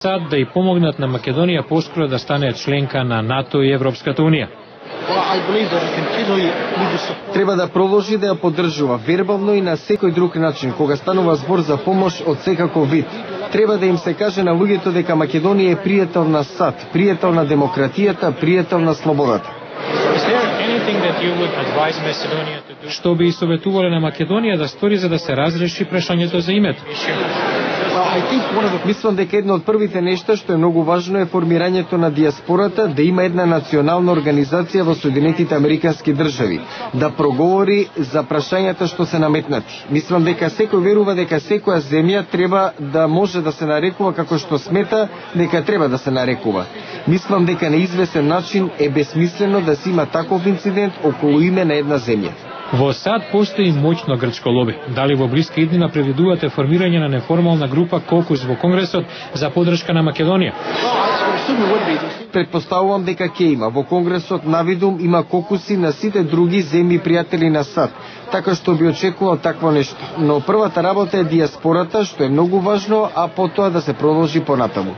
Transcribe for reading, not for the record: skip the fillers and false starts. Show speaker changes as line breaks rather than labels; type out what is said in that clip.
САД да и помогнат на Македонија поскоро да стане членка на НАТО и Европската унија.
Треба да продолжи да ја поддржува вербално и на секој друг начин кога станува збор за помош од секаков вид. Треба да им се каже на луѓето дека Македонија е пријател на САД, пријател на демократијата, пријател на слободата.
Што би советувале на Македонија да стори за да се разреши прашањето за името?
Мислам дека едно од првите нешта што е многу важно е формирањето на диаспората, да има една национална организација во Соединетите Американски држави, да проговори за прашањата што се наметнати. Мислам дека секој верува дека секоја земја треба да може да се нарекува како што смета дека треба да се нарекува. Мислам дека на известен начин е бесмислено да се има таков инцидент околу име на една земја.
Во САД постои моќно грчко лоби. Дали во блиска иднина предвидувате формирање на неформална група Кокус во Конгресот за поддршка на Македонија?
Предпоставувам дека ќе има. Во Конгресот навидум има кокуси на сите други земји пријатели на САД, така што би очекувал такво нешто. Но првата работа е диаспората, што е многу важно, а потоа да се продолжи понатаму.